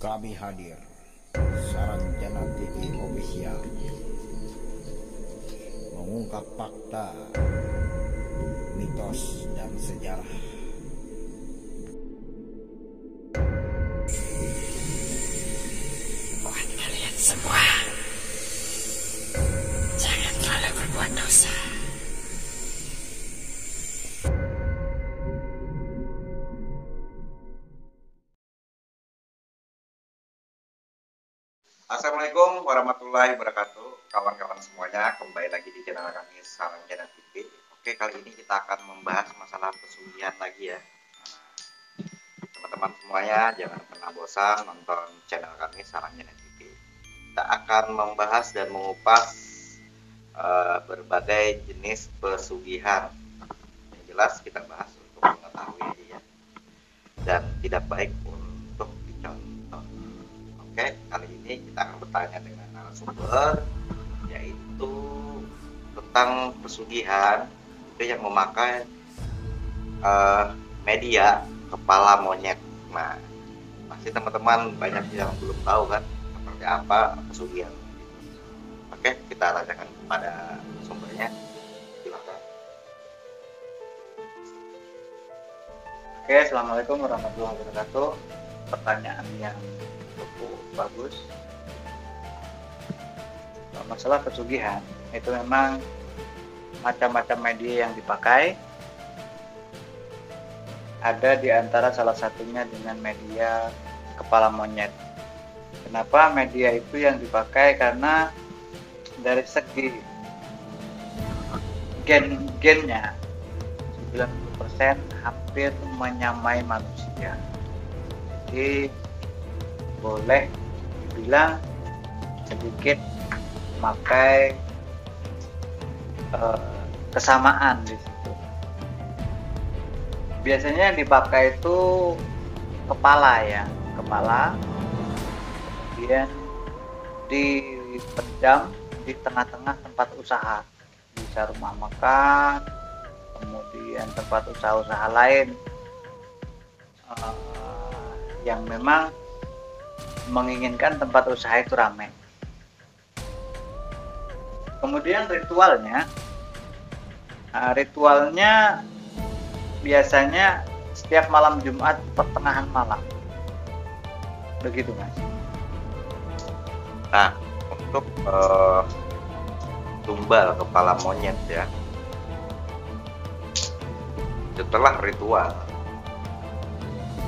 Kami hadir, Saranjana TV Official, mengungkap fakta, mitos, dan sejarah. Buat kalian semua, jangan terlalu berbuat dosa. Assalamualaikum warahmatullahi wabarakatuh, kawan-kawan semuanya. Kembali lagi di channel kami Saranjana TV. Oke, kali ini kita akan membahas masalah pesugihan lagi ya. Teman-teman semuanya jangan pernah bosan nonton channel kami Saranjana TV. Kita akan membahas dan mengupas berbagai jenis pesugihan. Yang jelas kita bahas untuk mengetahui aja ya, dan tidak baik untuk dicontoh. Oke, kali ini kita akan bertanya dengan narasumber, yaitu tentang pesugihan itu yang memakai media kepala monyet. Nah, pasti teman-teman banyak yang belum tahu kan seperti apa pesugihan. Oke, kita tanyakan kepada sumbernya. Silakan. Oke, assalamualaikum warahmatullahi wabarakatuh. Pertanyaan yang cukup bagus. Masalah pesugihan itu memang macam-macam media yang dipakai. Ada di antara salah satunya dengan media kepala monyet. Kenapa media itu yang dipakai? Karena dari segi gennya 90% hampir menyamai manusia. Jadi boleh dibilang sedikit memakai kesamaan di situ. Biasanya yang dipakai itu kepala ya, kepala, kemudian dipendam di tengah-tengah tempat usaha, bisa rumah makan, kemudian tempat usaha-usaha lain yang memang menginginkan tempat usaha itu ramai. Kemudian ritualnya biasanya setiap malam Jumat pertengahan malam, begitu Mas. Nah, untuk tumbal kepala monyet ya, setelah ritual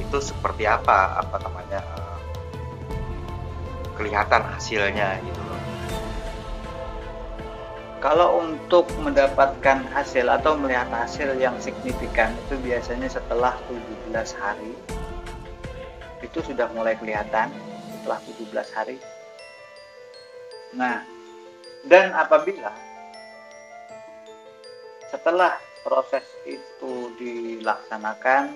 itu seperti apa namanya kelihatan hasilnya gitu loh. Kalau untuk mendapatkan hasil atau melihat hasil yang signifikan itu biasanya setelah 17 hari itu sudah mulai kelihatan, setelah 17 hari. Nah, dan apabila setelah proses itu dilaksanakan,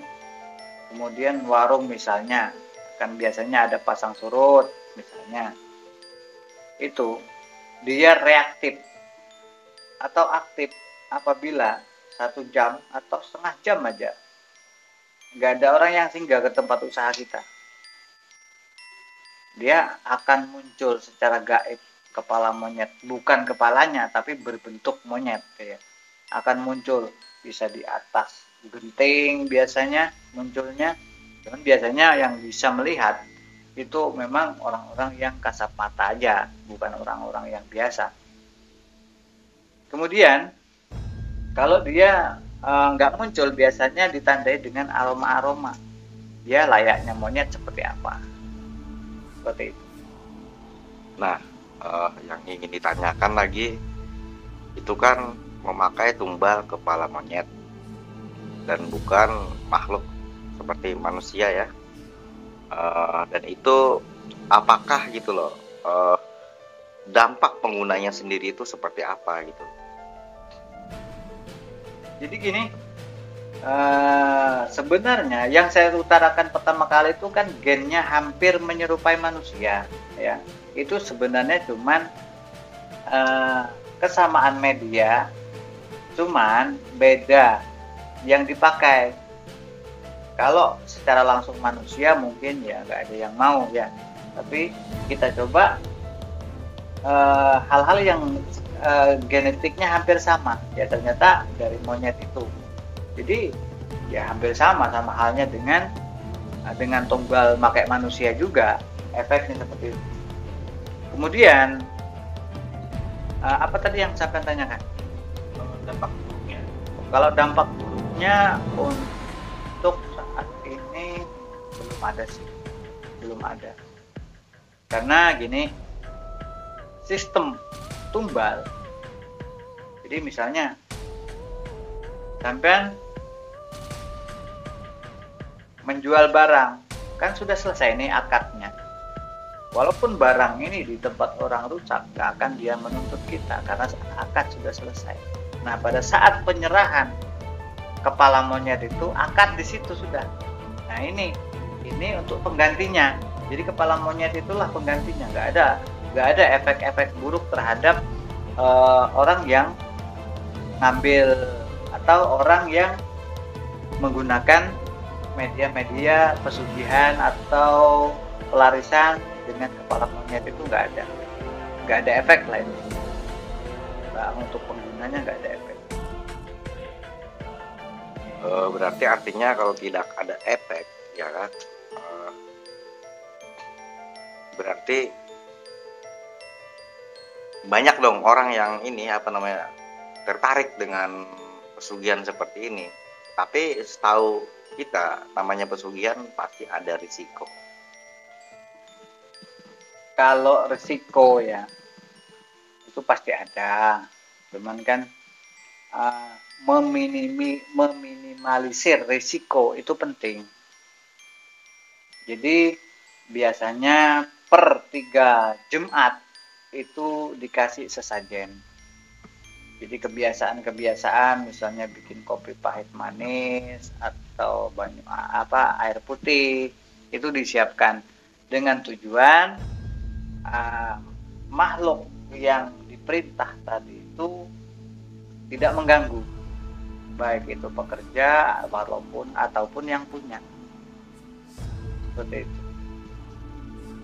kemudian warung misalnya kan biasanya ada pasang surut misalnya, itu dia reaktif atau aktif apabila 1 jam atau setengah jam aja nggak ada orang yang singgah ke tempat usaha kita, dia akan muncul secara gaib kepala monyet, bukan kepalanya tapi berbentuk monyet ya. Akan muncul, bisa di atas genting biasanya munculnya, cuman biasanya yang bisa melihat itu memang orang-orang yang kasat mata aja, bukan orang-orang yang biasa. Kemudian kalau dia nggak muncul, biasanya ditandai dengan aroma-aroma. Dia layaknya monyet seperti apa? Seperti itu. Nah, yang ingin ditanyakan lagi itu kan memakai tumbal kepala monyet dan bukan makhluk seperti manusia ya. Dan itu apakah gitu loh, dampak penggunanya sendiri itu seperti apa gitu? Jadi gini, sebenarnya yang saya utarakan pertama kali itu kan gennya hampir menyerupai manusia ya. Itu sebenarnya cuman kesamaan media, cuman beda yang dipakai. Kalau secara langsung manusia mungkin ya nggak ada yang mau ya, tapi kita coba hal-hal yang genetiknya hampir sama ya, ternyata dari monyet itu. Jadi ya hampir sama halnya dengan tunggal pakai manusia juga, efeknya seperti itu. Kemudian apa tadi yang saya akan tanyakan? Dampak buruknya. Kalau dampak buruknya untuk saat ini belum ada sih, belum ada. Karena gini, sistem tumbal. Jadi misalnya sampean menjual barang, kan sudah selesai nih akadnya. Walaupun barang ini di tempat orang rusak, gak akan dia menuntut kita karena akad sudah selesai. Nah, pada saat penyerahan kepala monyet itu, akad di situ sudah. Nah, ini untuk penggantinya. Jadi kepala monyet itulah penggantinya. Gak ada efek-efek buruk terhadap orang yang ngambil atau orang yang menggunakan media-media pesugihan atau pelarisan dengan kepala monyet itu nggak ada efek lain. Untuk penggunanya nggak ada efek. Berarti artinya kalau tidak ada efek, ya kan? Berarti banyak dong orang yang tertarik dengan pesugihan seperti ini. Tapi setahu kita, namanya pesugihan pasti ada risiko. Kalau risiko ya itu pasti ada, cuman kan meminimalisir risiko itu penting. Jadi biasanya per 3 Jumat itu dikasih sesajen. Jadi kebiasaan misalnya bikin kopi pahit manis atau air putih itu disiapkan dengan tujuan makhluk yang diperintah tadi itu tidak mengganggu, baik itu pekerja ataupun yang punya. Seperti itu.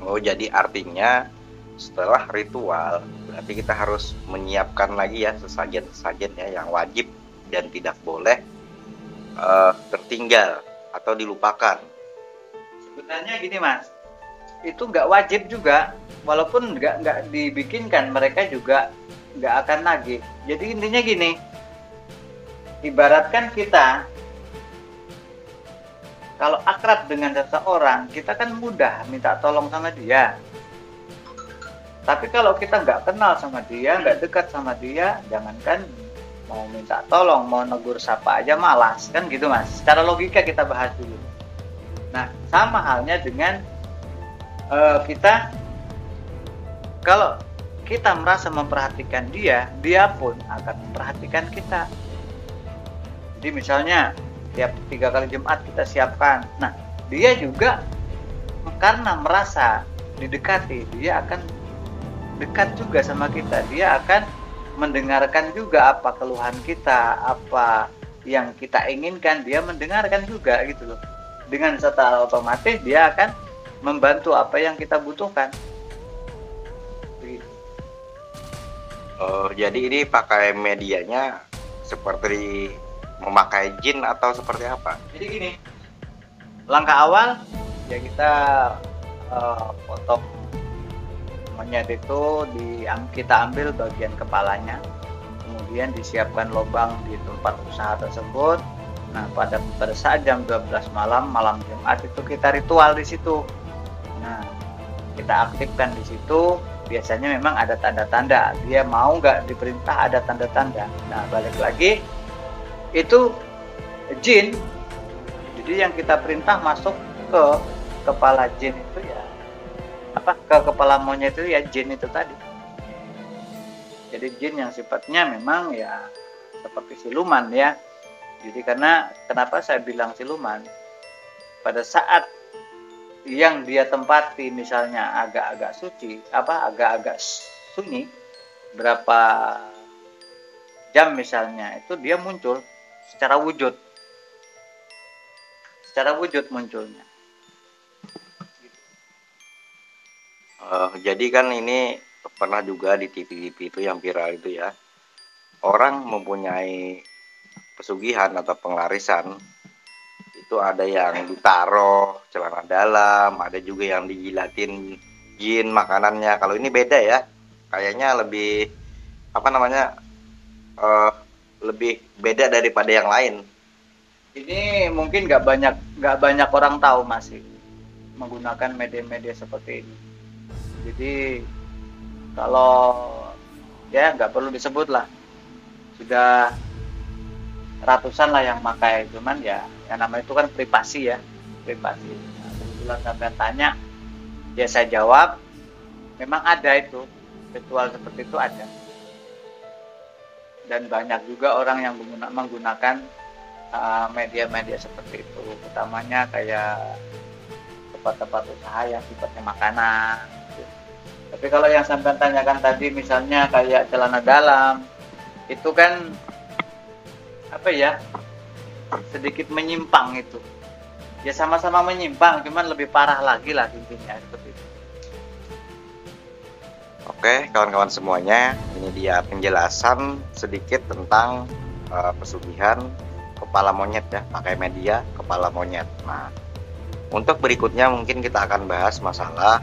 Oh, jadi artinya setelah ritual berarti kita harus menyiapkan lagi ya sesajen-sesajen ya yang wajib dan tidak boleh tertinggal atau dilupakan. Sebenarnya gini Mas, itu nggak wajib juga, walaupun nggak dibikinkan mereka juga nggak akan nagih. Jadi intinya gini, ibaratkan kita kalau akrab dengan seseorang, kita kan mudah minta tolong sama dia. Tapi kalau kita nggak kenal sama dia, nggak dekat sama dia, jangankan mau minta tolong, mau negur sapa aja malas, kan gitu Mas. Secara logika kita bahas dulu. Nah, sama halnya dengan kita, kalau kita merasa memperhatikan dia, dia pun akan memperhatikan kita. Jadi misalnya tiap 3 kali Jumat kita siapkan. Nah, dia juga karena merasa didekati, dia akan dekat juga sama kita. Dia akan mendengarkan juga apa keluhan kita, apa yang kita inginkan, dia mendengarkan juga gitu loh. Dengan secara otomatis dia akan membantu apa yang kita butuhkan. Begitu. Jadi ini pakai medianya seperti memakai jin atau seperti apa? Jadi gini, langkah awal ya kita potong monyet itu, kita ambil bagian kepalanya, kemudian disiapkan lubang di tempat usaha tersebut. Nah, pada saat jam 12 malam Jumat itu kita ritual di situ. Nah, kita aktifkan di situ. Biasanya memang ada tanda-tanda. Dia mau nggak diperintah, ada tanda-tanda. Nah, balik lagi, itu jin. Jadi yang kita perintah masuk ke kepala jin itu ya, ke kepala monyet itu ya jin itu tadi. Jadi jin yang sifatnya memang ya seperti siluman ya. Jadi kenapa saya bilang siluman? Pada saat yang dia tempati misalnya agak-agak suci, agak-agak sunyi, berapa jam misalnya, itu dia muncul secara wujud. secara wujud munculnya. Jadi kan ini pernah juga di TV-TV itu yang viral itu ya, orang mempunyai pesugihan atau penglarisan itu ada yang ditaruh celana dalam, ada juga yang dijilatin jin makanannya. Kalau ini beda ya, kayaknya lebih apa namanya, lebih beda daripada yang lain. Ini mungkin nggak banyak orang tahu masih menggunakan media-media seperti ini. Jadi kalau ya nggak perlu disebut lah, sudah ratusan lah yang pakai, cuman ya yang namanya itu kan privasi ya, privasi. Nah, kebetulan sampai tanya, ya saya jawab, memang ada itu, ritual seperti itu ada. Dan banyak juga orang yang menggunakan media-media seperti itu, utamanya kayak tempat-tempat usaha yang sifatnya makanan. Gitu. Tapi kalau yang sampai tanyakan tadi, misalnya kayak celana dalam, itu kan apa ya, sedikit menyimpang itu. Ya sama-sama menyimpang, cuman lebih parah lagi lah intinya seperti itu. Oke, kawan-kawan semuanya, ini dia penjelasan sedikit tentang pesugihan kepala monyet ya, pakai media kepala monyet. Nah, untuk berikutnya mungkin kita akan bahas masalah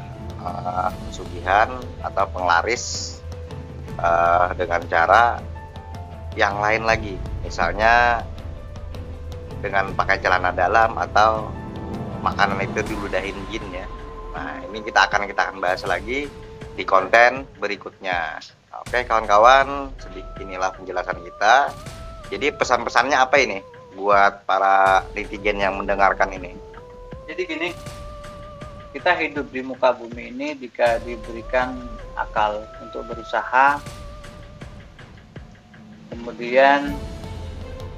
pesugihan atau penglaris dengan cara yang lain lagi, misalnya dengan pakai celana dalam atau makanan itu diludahin jin ya. Nah, ini kita akan bahas lagi di konten berikutnya. Oke kawan-kawan, sedikit inilah penjelasan kita. Jadi pesan-pesannya apa ini buat para netizen yang mendengarkan ini? Jadi gini, kita hidup di muka bumi ini jika diberikan akal untuk berusaha, kemudian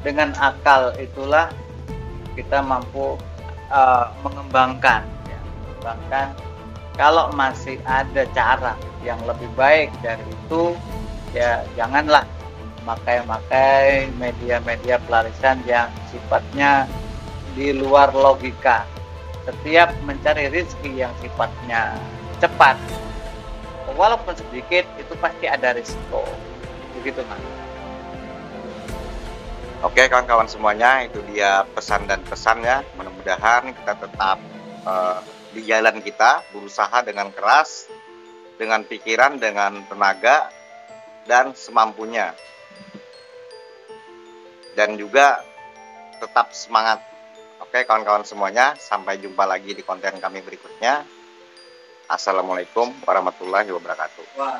dengan akal itulah kita mampu mengembangkan. Kalau masih ada cara yang lebih baik dari itu, ya janganlah memakai media-media pelarisan yang sifatnya di luar logika. Setiap mencari rezeki yang sifatnya cepat, walaupun sedikit, itu pasti ada risiko. Begitu Mas. Oke kawan-kawan semuanya, itu dia pesan dan pesannya. Mudah-mudahan kita tetap di jalan kita, berusaha dengan keras, dengan pikiran, dengan tenaga, dan semampunya. Dan juga tetap semangat. Oke kawan-kawan semuanya, sampai jumpa lagi di konten kami berikutnya. Assalamualaikum warahmatullahi wabarakatuh. Wah.